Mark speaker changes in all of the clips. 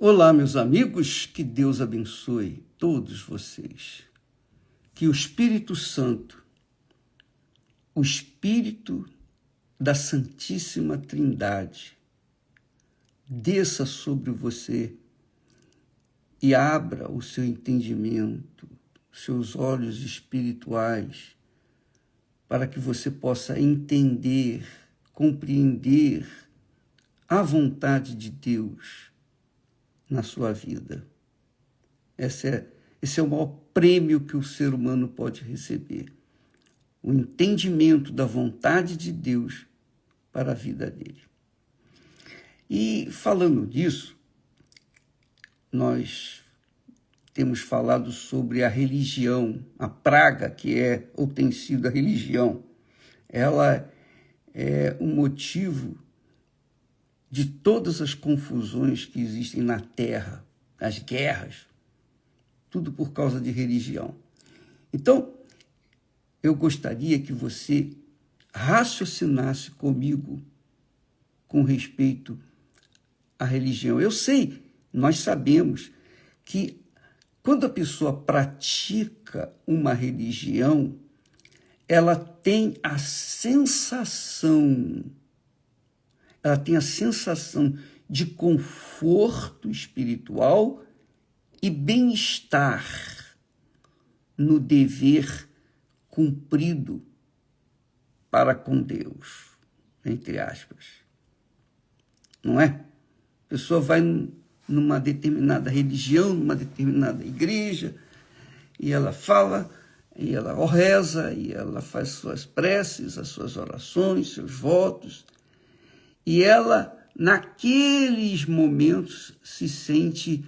Speaker 1: Olá, meus amigos, que Deus abençoe todos vocês. Que o Espírito Santo, o Espírito da Santíssima Trindade, desça sobre você e abra o seu entendimento, seus olhos espirituais, para que você possa entender, compreender a vontade de Deus na sua vida. Esse é o maior prêmio que o ser humano pode receber. O entendimento da vontade de Deus para a vida dele. E falando disso, nós temos falado sobre a religião, a praga que é ou tem sido a religião. Ela é o motivo de todas as confusões que existem na Terra, as guerras, tudo por causa de religião. Então, eu gostaria que você raciocinasse comigo com respeito à religião. Eu sei, nós sabemos que quando a pessoa pratica uma religião, ela tem a sensação de conforto espiritual e bem-estar no dever cumprido para com Deus, entre aspas. Não é? A pessoa vai numa determinada religião, numa determinada igreja, e ela fala, e ela reza, e ela faz suas preces, as suas orações, seus votos, e ela, naqueles momentos, se sente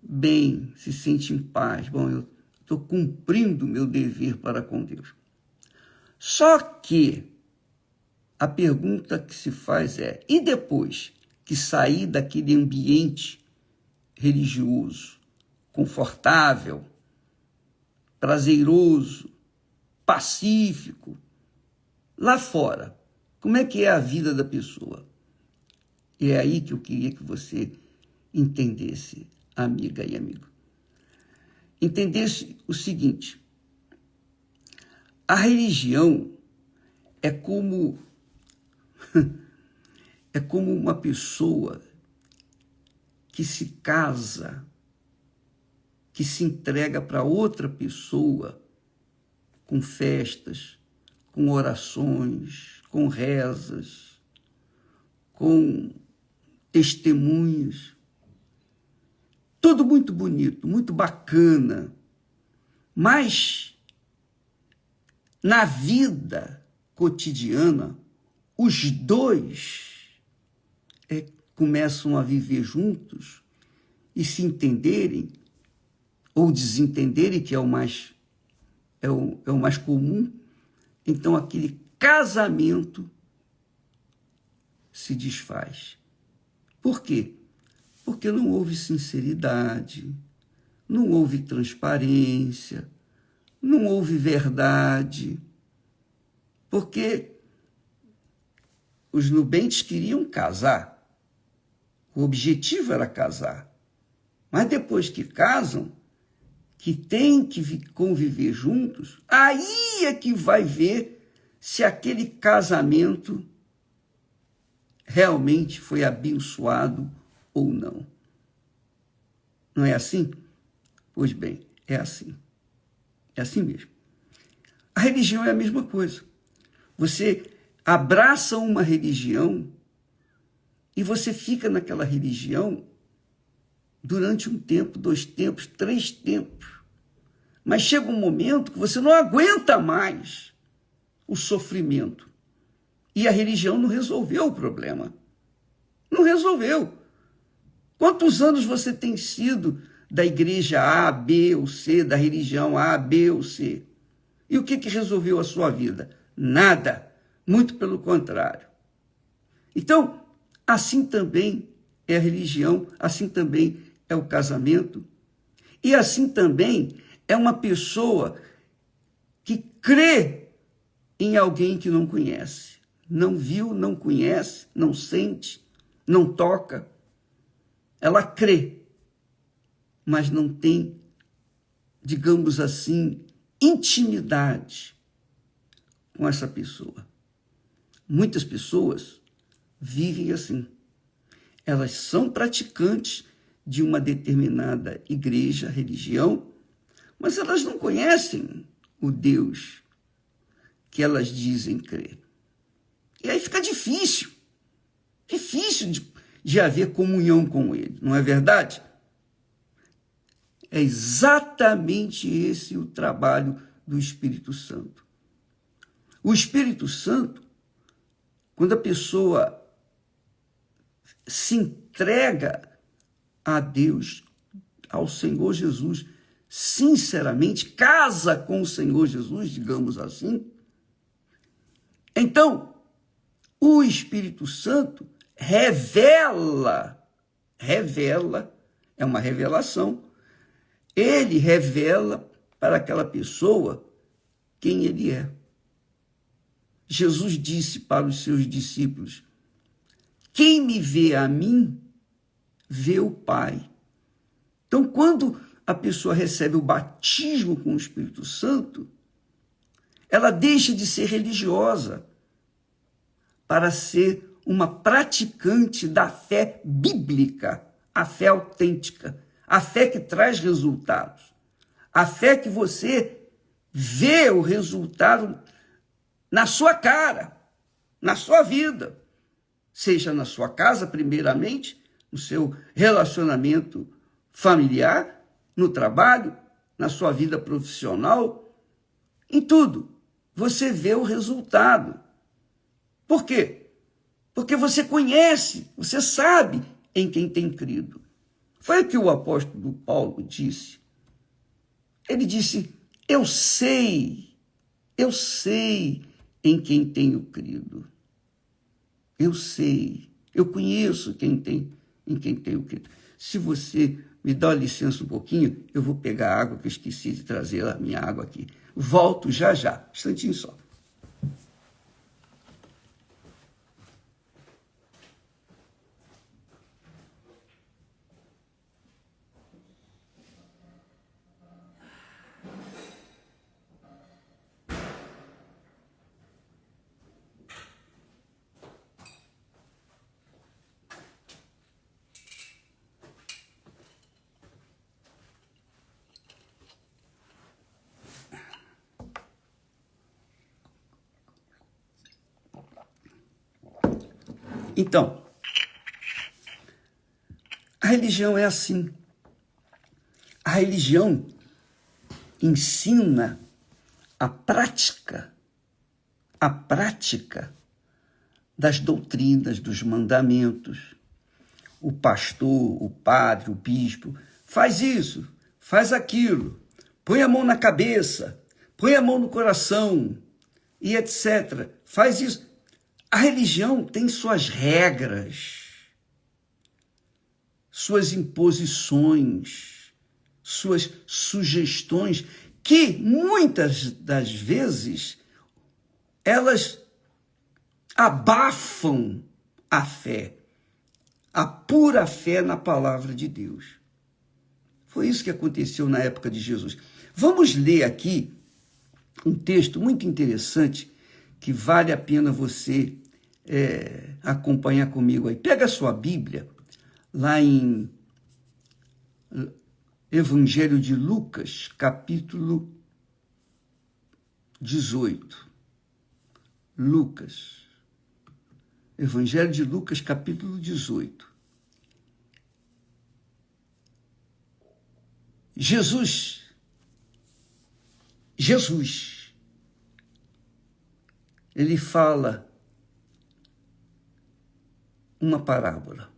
Speaker 1: bem, se sente em paz. Bom, eu estou cumprindo o meu dever para com Deus. Só que a pergunta que se faz é, e depois que sair daquele ambiente religioso, confortável, prazeroso, pacífico, lá fora, como é que é a vida da pessoa? E é aí que eu queria que você entendesse, amiga e amigo. Entendesse o seguinte: a religião é como uma pessoa que se casa, que se entrega para outra pessoa com festas, com orações, com rezas, com testemunhos. Tudo muito bonito, muito bacana. Mas, na vida cotidiana, os dois começam a viver juntos e se entenderem ou desentenderem, que é o mais comum. Então, aquele casamento se desfaz. Por quê? Porque não houve sinceridade, não houve transparência, não houve verdade. Porque os nubentes queriam casar. O objetivo era casar. Mas depois que casam, que têm que conviver juntos, aí é que vai ver se aquele casamento realmente foi abençoado ou não. Não é assim? Pois bem, é assim. É assim mesmo. A religião é a mesma coisa. Você abraça uma religião e você fica naquela religião durante um tempo, 2 tempos, 3 tempos. Mas chega um momento que você não aguenta mais o sofrimento. E a religião não resolveu o problema. Não resolveu. Quantos anos você tem sido da igreja A, B ou C, da religião A, B ou C? E o que resolveu a sua vida? Nada. Muito pelo contrário. Então, assim também é a religião, assim também é o casamento, e assim também é uma pessoa que crê em alguém que não conhece. Não viu, não conhece, não sente, não toca. ela crê, mas não tem, digamos assim, intimidade com essa pessoa. Muitas pessoas vivem assim. Elas são praticantes de uma determinada igreja, religião, mas elas não conhecem o Deus que elas dizem crer. E aí fica difícil de haver comunhão com ele, não é verdade? É exatamente esse o trabalho do Espírito Santo. O Espírito Santo, quando a pessoa se entrega a Deus, ao Senhor Jesus, sinceramente, casa com o Senhor Jesus, digamos assim, então, o Espírito Santo revela, é uma revelação, ele revela para aquela pessoa quem ele é. Jesus disse para os seus discípulos: quem me vê a mim, vê o Pai. Então, quando a pessoa recebe o batismo com o Espírito Santo, ela deixa de ser religiosa para ser uma praticante da fé bíblica, a fé autêntica, a fé que traz resultados, a fé que você vê o resultado na sua cara, na sua vida, seja na sua casa, primeiramente, no seu relacionamento familiar, no trabalho, na sua vida profissional, em tudo. Você vê o resultado. Por quê? Porque você conhece, você sabe em quem tem crido. Foi o que o apóstolo Paulo disse. Ele disse: eu sei em quem tenho crido. Eu sei, eu conheço em quem tenho crido. Se você me dá licença um pouquinho, eu vou pegar a água, que eu esqueci de trazer a minha água aqui. Volto já, instantinho só. Então, a religião é assim. A religião ensina a prática das doutrinas, dos mandamentos. O pastor, o padre, o bispo, faz isso, faz aquilo, põe a mão na cabeça, põe a mão no coração, e etc. Faz isso. A religião tem suas regras, suas imposições, suas sugestões, que muitas das vezes elas abafam a fé, a pura fé na palavra de Deus. Foi isso que aconteceu na época de Jesus. Vamos ler aqui um texto muito interessante que vale a pena você acompanhar comigo aí. Pega a sua Bíblia, lá em Evangelho de Lucas, capítulo 18. Lucas. Evangelho de Lucas, capítulo 18. Jesus, ele fala uma parábola.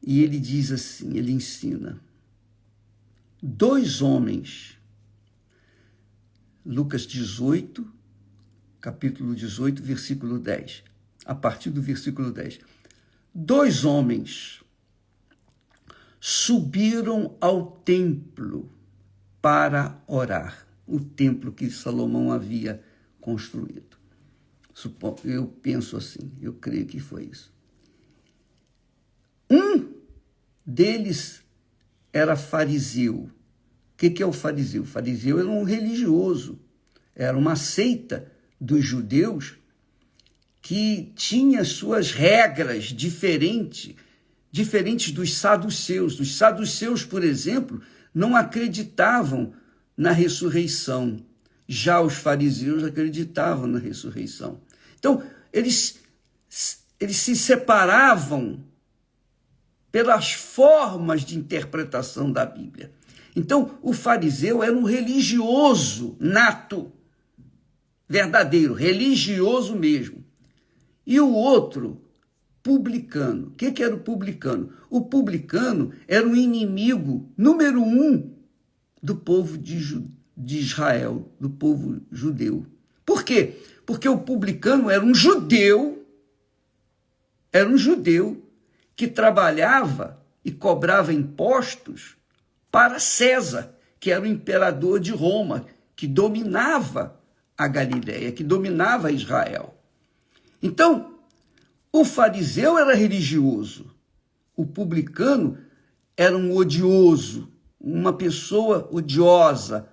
Speaker 1: E ele diz assim, ele ensina. 2 homens, Lucas 18, capítulo 18, versículo 10. A partir do versículo 10. 2 homens subiram ao templo para orar. O templo que Salomão havia construído. Eu penso assim, eu creio que foi isso. Um deles era fariseu. O que é o fariseu? O fariseu era um religioso, era uma seita dos judeus que tinha suas regras diferentes dos saduceus. Os saduceus, por exemplo, não acreditavam na ressurreição. Já os fariseus acreditavam na ressurreição. Então, eles se separavam pelas formas de interpretação da Bíblia. Então, o fariseu era um religioso nato, verdadeiro, religioso mesmo. E o outro, publicano. O que era o publicano? O publicano era o inimigo número 1 do povo de Israel, do povo judeu. Por quê? Porque o publicano era um judeu que trabalhava e cobrava impostos para César, que era o imperador de Roma, que dominava a Galileia, que dominava Israel. Então, o fariseu era religioso, o publicano era um odioso, uma pessoa odiosa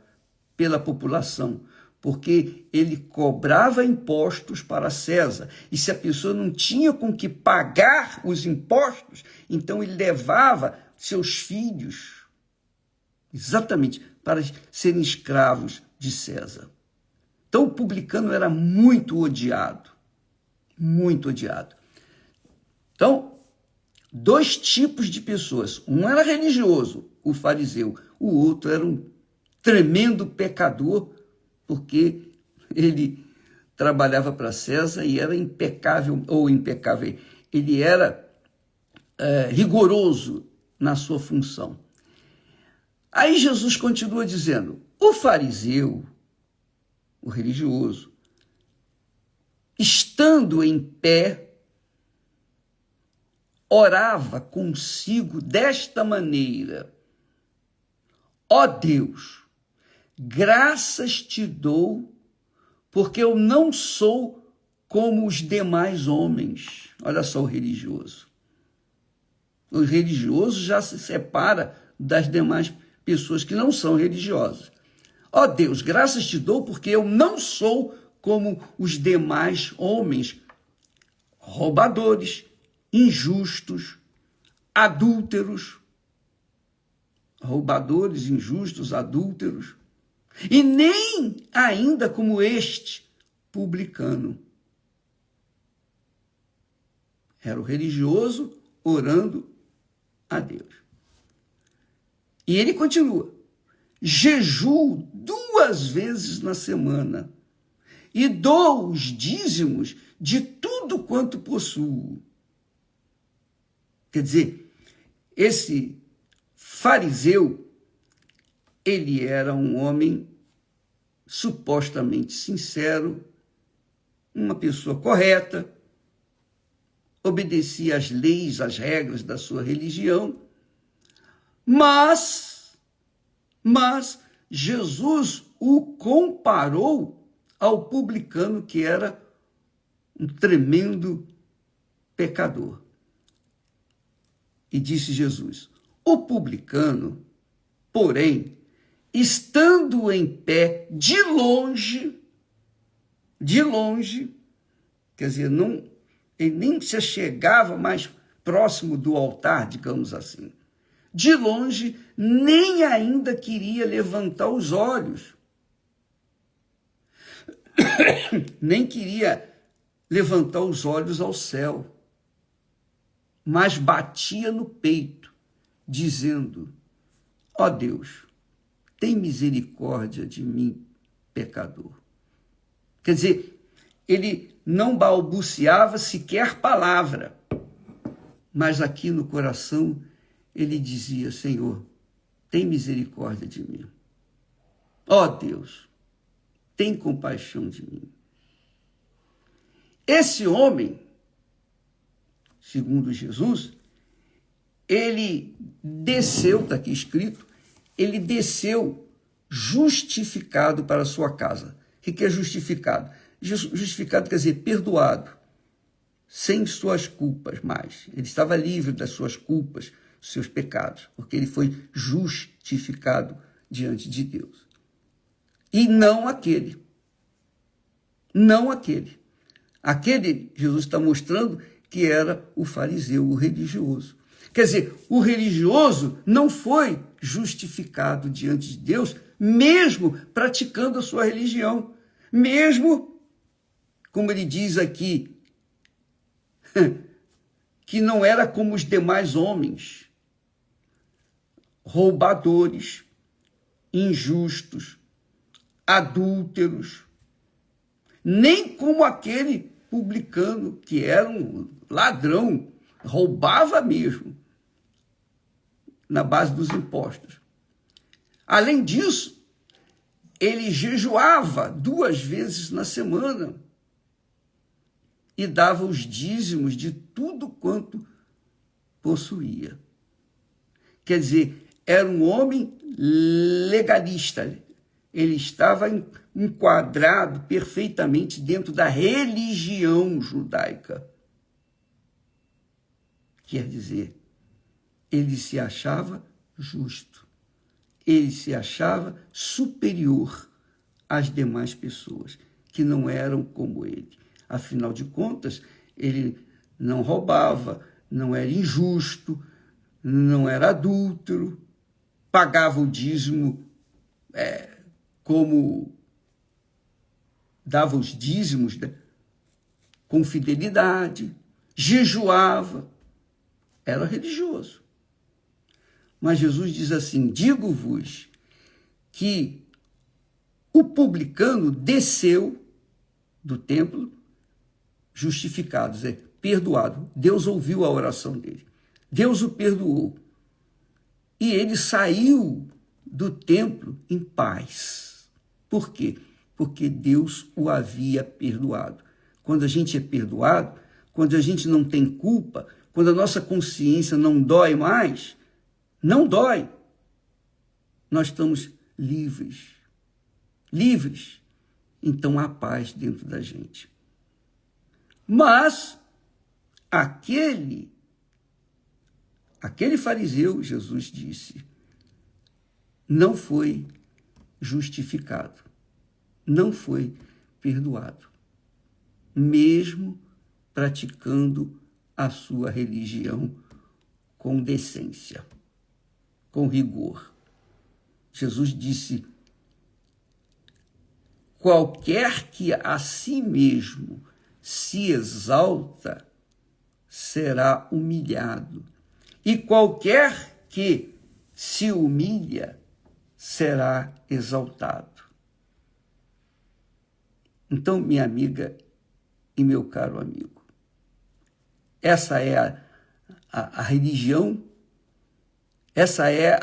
Speaker 1: pela população, porque ele cobrava impostos para César. E se a pessoa não tinha com que pagar os impostos, então ele levava seus filhos, exatamente, para serem escravos de César. Então o publicano era muito odiado, muito odiado. Então, 2 tipos de pessoas. Um era religioso, o fariseu. O outro era um tremendo pecador, porque ele trabalhava para César e era impecável. Ele era rigoroso na sua função. Aí Jesus continua dizendo, o fariseu, o religioso, estando em pé, orava consigo desta maneira: ó Deus, graças te dou, porque eu não sou como os demais homens. Olha só o religioso. O religioso já se separa das demais pessoas que não são religiosas. Ó Deus, graças te dou, porque eu não sou como os demais homens, roubadores, injustos, adúlteros, e nem ainda como este publicano. Era o religioso orando a Deus. E ele continua: jejuo 2 vezes na semana e dou os dízimos de tudo quanto possuo. Quer dizer, esse fariseu, ele era um homem supostamente sincero, uma pessoa correta, obedecia às leis, às regras da sua religião, mas Jesus o comparou ao publicano, que era um tremendo pecador. E disse Jesus: o publicano, porém, estando em pé de longe, quer dizer, ele nem se chegava mais próximo do altar, digamos assim. De longe, nem ainda queria levantar os olhos. Nem queria levantar os olhos ao céu, mas batia no peito, dizendo: ó Deus, tem misericórdia de mim, pecador. Quer dizer, ele não balbuciava sequer palavra, mas aqui no coração ele dizia: Senhor, tem misericórdia de mim. Ó Deus, tem compaixão de mim. Esse homem, segundo Jesus, ele desceu, está aqui escrito, ele desceu justificado para a sua casa. O que é justificado? Justificado quer dizer perdoado, sem suas culpas mais. Ele estava livre das suas culpas, dos seus pecados, porque ele foi justificado diante de Deus. E não aquele. Não aquele. Aquele, Jesus está mostrando que era o fariseu, o religioso. Quer dizer, o religioso não foi justificado diante de Deus, mesmo praticando a sua religião. Mesmo, como ele diz aqui, que não era como os demais homens, roubadores, injustos, adúlteros, nem como aquele publicano que era um ladrão, roubava mesmo, na base dos impostos. Além disso, ele jejuava 2 vezes na semana e dava os dízimos de tudo quanto possuía. Quer dizer, era um homem legalista. Ele estava enquadrado perfeitamente dentro da religião judaica. Quer dizer, ele se achava justo. Ele se achava superior às demais pessoas, que não eram como ele. Afinal de contas, ele não roubava, não era injusto, não era adúltero, pagava o dízimo como dava os dízimos, né, com fidelidade, jejuava, era religioso. Mas Jesus diz assim: digo-vos que o publicano desceu do templo justificado, perdoado. Deus ouviu a oração dele. Deus o perdoou. E ele saiu do templo em paz. Por quê? Porque Deus o havia perdoado. Quando a gente é perdoado, quando a gente não tem culpa, quando a nossa consciência não dói mais, não dói, nós estamos livres. Livres. Então há paz dentro da gente. Mas aquele fariseu, Jesus disse, não foi justificado, não foi perdoado, mesmo praticando a sua religião com decência, com rigor. Jesus disse: qualquer que a si mesmo se exalta será humilhado, e qualquer que se humilha será exaltado. Então, minha amiga e meu caro amigo, essa é a religião, essa é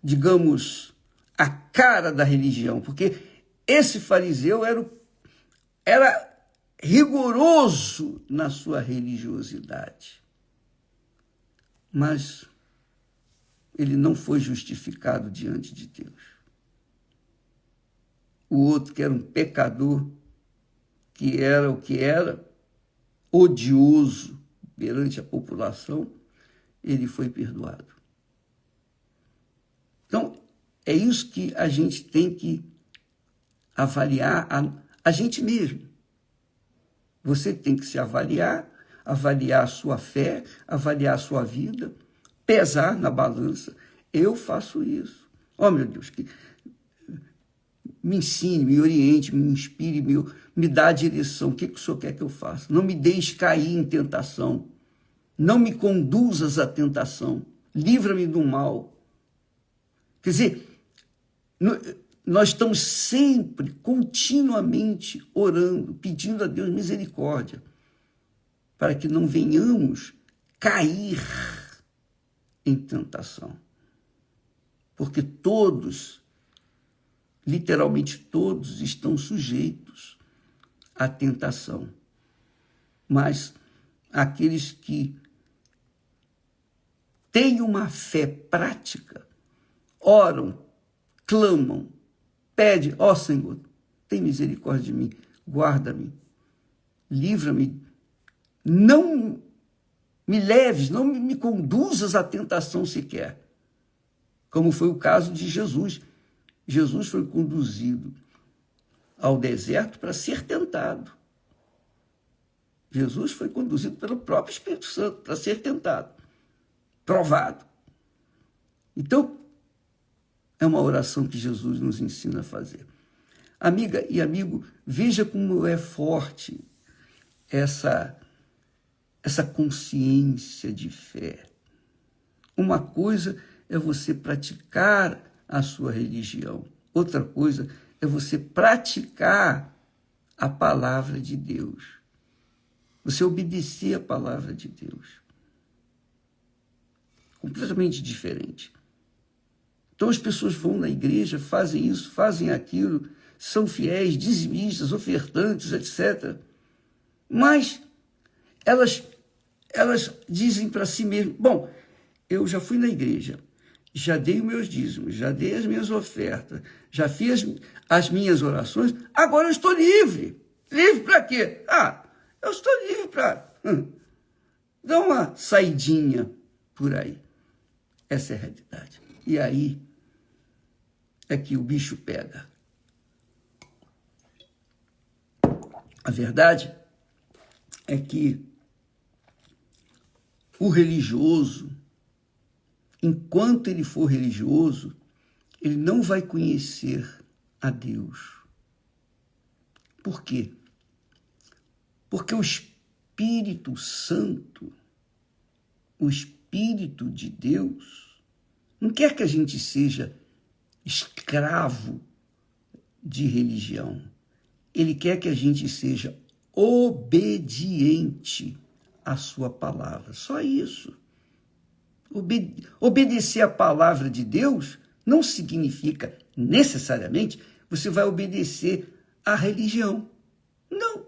Speaker 1: digamos, a cara da religião, porque esse fariseu era rigoroso na sua religiosidade, mas ele não foi justificado diante de Deus. O outro, que era um pecador, que era o que era, odioso perante a população, ele foi perdoado. Então, é isso que a gente tem que avaliar a gente mesmo. Você tem que se avaliar a sua fé, avaliar a sua vida, pesar na balança. Eu faço isso. Oh, meu Deus, que me ensine, me oriente, me inspire, me dá a direção. O que o Senhor quer que eu faça? Não me deixe cair em tentação. Não me conduzas à tentação. Livra-me do mal. Quer dizer, nós estamos sempre, continuamente orando, pedindo a Deus misericórdia, para que não venhamos cair em tentação. Porque todos, literalmente todos, estão sujeitos à tentação. Mas aqueles que têm uma fé prática, oram, clamam, pedem: ó Senhor, tem misericórdia de mim, guarda-me, livra-me não me leves, não me conduzas à tentação sequer. Como foi o caso de Jesus. Jesus foi conduzido ao deserto para ser tentado. Jesus foi conduzido pelo próprio Espírito Santo para ser tentado, provado. Então, é uma oração que Jesus nos ensina a fazer. Amiga e amigo, veja como é forte essa consciência de fé. Uma coisa é você praticar a sua religião. Outra coisa é você praticar a palavra de Deus. Você obedecer a palavra de Deus. Completamente diferente. Então as pessoas vão na igreja, fazem isso, fazem aquilo, são fiéis, dizimistas, ofertantes, etc. Mas elas dizem para si mesmas, bom, eu já fui na igreja, já dei os meus dízimos, já dei as minhas ofertas, já fiz as minhas orações, agora eu estou livre. Livre para quê? Eu estou livre para dar uma saidinha por aí. Essa é a realidade. E aí é que o bicho pega. A verdade é que o religioso, enquanto ele for religioso, ele não vai conhecer a Deus. Por quê? Porque o Espírito Santo, o Espírito de Deus, não quer que a gente seja escravo de religião. Ele quer que a gente seja obediente à sua palavra. Só isso. Obedecer à palavra de Deus não significa necessariamente você vai obedecer à religião. Não.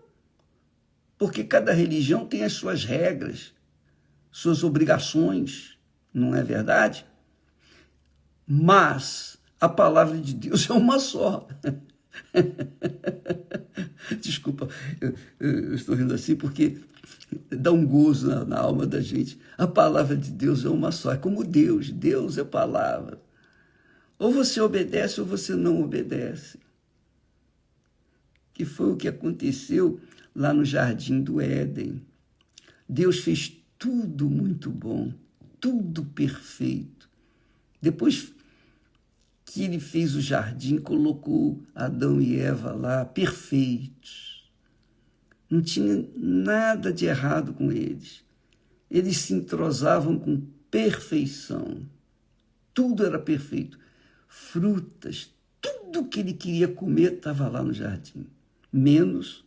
Speaker 1: Porque cada religião tem as suas regras, suas obrigações, não é verdade? Mas a palavra de Deus é uma só. Desculpa, eu estou rindo assim porque dá um gozo na alma da gente. A palavra de Deus é uma só, é como Deus. Deus é palavra. Ou você obedece ou você não obedece. Que foi o que aconteceu lá no Jardim do Éden. Deus fez tudo muito bom, tudo perfeito. Depois que ele fez o jardim, colocou Adão e Eva lá, perfeitos. Não tinha nada de errado com eles. Eles se entrosavam com perfeição. Tudo era perfeito. Frutas, tudo que ele queria comer estava lá no jardim. Menos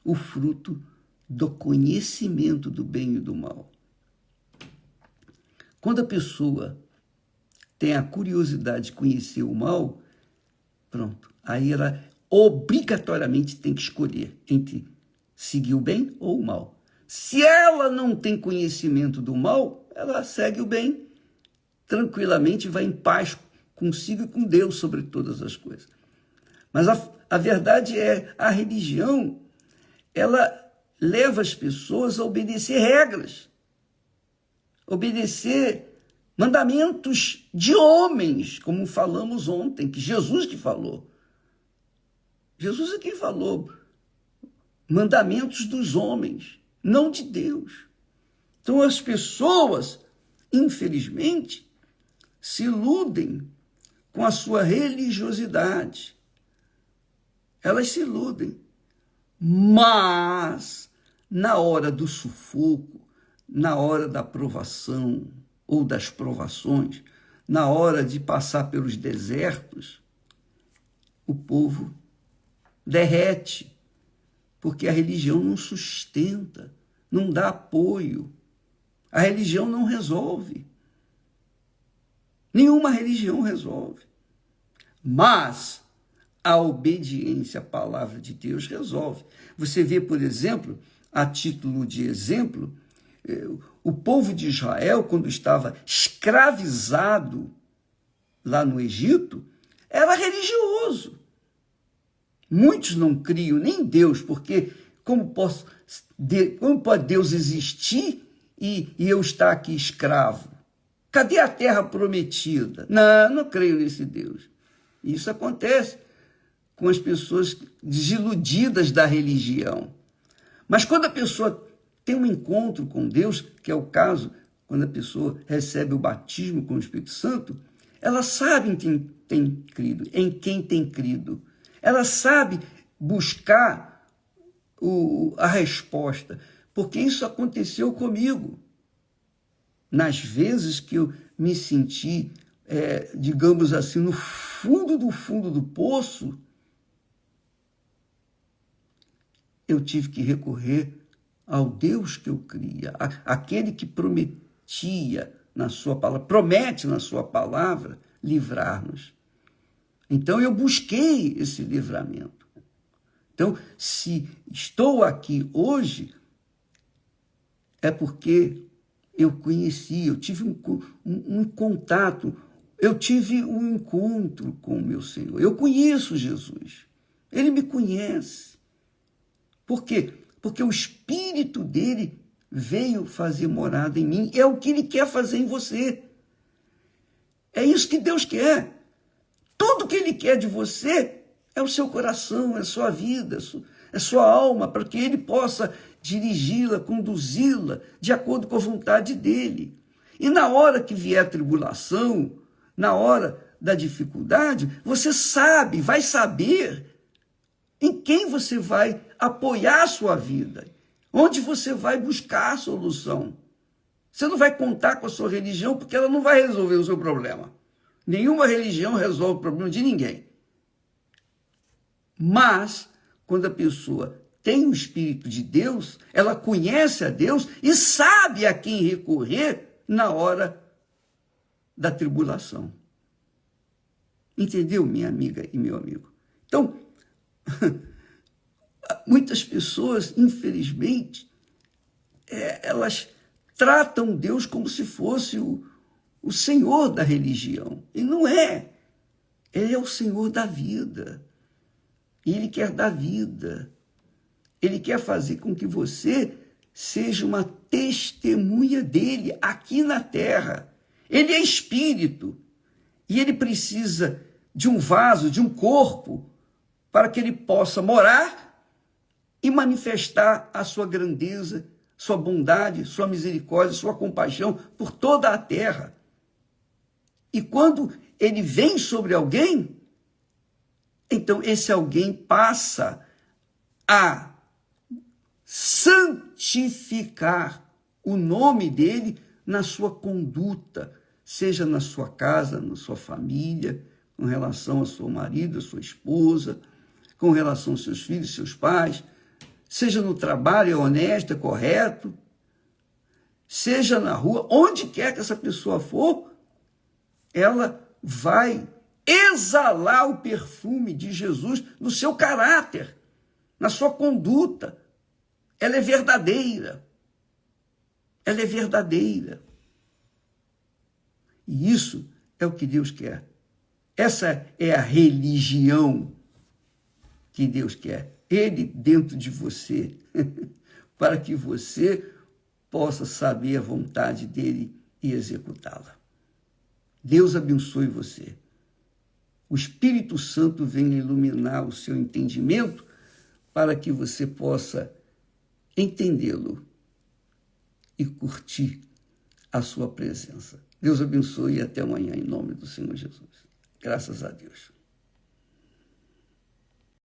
Speaker 1: o fruto do conhecimento do bem e do mal. Quando a pessoa tem a curiosidade de conhecer o mal, pronto, aí ela obrigatoriamente tem que escolher entre seguir o bem ou o mal. Se ela não tem conhecimento do mal, ela segue o bem tranquilamente, vai em paz consigo e com Deus sobre todas as coisas. Mas a verdade é, a religião, ela leva as pessoas a obedecer regras, obedecer mandamentos de homens, como falamos ontem, que Jesus que falou. Jesus é quem falou. Mandamentos dos homens, não de Deus. Então as pessoas, infelizmente, se iludem com a sua religiosidade. Elas se iludem. Mas, na hora do sufoco, na hora da provação ou das provações, na hora de passar pelos desertos, o povo derrete, porque a religião não sustenta, não dá apoio. A religião não resolve. Nenhuma religião resolve. Mas a obediência à palavra de Deus resolve. Você vê, por exemplo, a título de exemplo, o povo de Israel, quando estava escravizado lá no Egito, era religioso. Muitos não criam nem em Deus, porque como posso como pode Deus existir e eu estar aqui escravo? Cadê a terra prometida? Não creio nesse Deus. Isso acontece com as pessoas desiludidas da religião. Mas quando a pessoa tem um encontro com Deus, que é o caso quando a pessoa recebe o batismo com o Espírito Santo, ela sabe em quem tem crido. Ela sabe buscar a resposta, porque isso aconteceu comigo. Nas vezes que eu me senti, digamos assim, no fundo do poço, eu tive que recorrer ao Deus que eu cria, aquele que prometia na sua palavra, promete na sua palavra livrar-nos. Então eu busquei esse livramento. Então, se estou aqui hoje, é porque eu conheci, eu tive um contato, eu tive um encontro com o meu Senhor. Eu conheço Jesus, Ele me conhece. Por quê? Porque o Espírito dele veio fazer morada em mim. É o que Ele quer fazer em você. É isso que Deus quer. Tudo que Ele quer de você é o seu coração, é a sua vida, é a sua alma, para que Ele possa dirigi-la, conduzi-la de acordo com a vontade dEle. E na hora que vier a tribulação, na hora da dificuldade, você sabe, vai saber em quem você vai apoiar a sua vida, onde você vai buscar a solução. Você não vai contar com a sua religião, porque ela não vai resolver o seu problema. Nenhuma religião resolve o problema de ninguém. Mas, quando a pessoa tem o Espírito de Deus, ela conhece a Deus e sabe a quem recorrer na hora da tribulação. Entendeu, minha amiga e meu amigo? Então, muitas pessoas, infelizmente, elas tratam Deus como se fosse o Senhor da religião. E não é. Ele é o Senhor da vida. E Ele quer dar vida. Ele quer fazer com que você seja uma testemunha dele aqui na terra. Ele é espírito. E ele precisa de um vaso, de um corpo, para que ele possa morar e manifestar a sua grandeza, sua bondade, sua misericórdia, sua compaixão por toda a terra. E quando ele vem sobre alguém, então esse alguém passa a santificar o nome dele na sua conduta, seja na sua casa, na sua família, com relação ao seu marido, à sua esposa, com relação aos seus filhos, seus pais, seja no trabalho, é honesto, é correto, seja na rua, onde quer que essa pessoa for, ela vai exalar o perfume de Jesus no seu caráter, na sua conduta. Ela é verdadeira. Ela é verdadeira. E isso é o que Deus quer. Essa é a religião que Deus quer. Ele dentro de você, para que você possa saber a vontade dele e executá-la. Deus abençoe você. O Espírito Santo venha iluminar o seu entendimento para que você possa entendê-lo e curtir a sua presença. Deus abençoe e até amanhã, em nome do Senhor Jesus. Graças a Deus.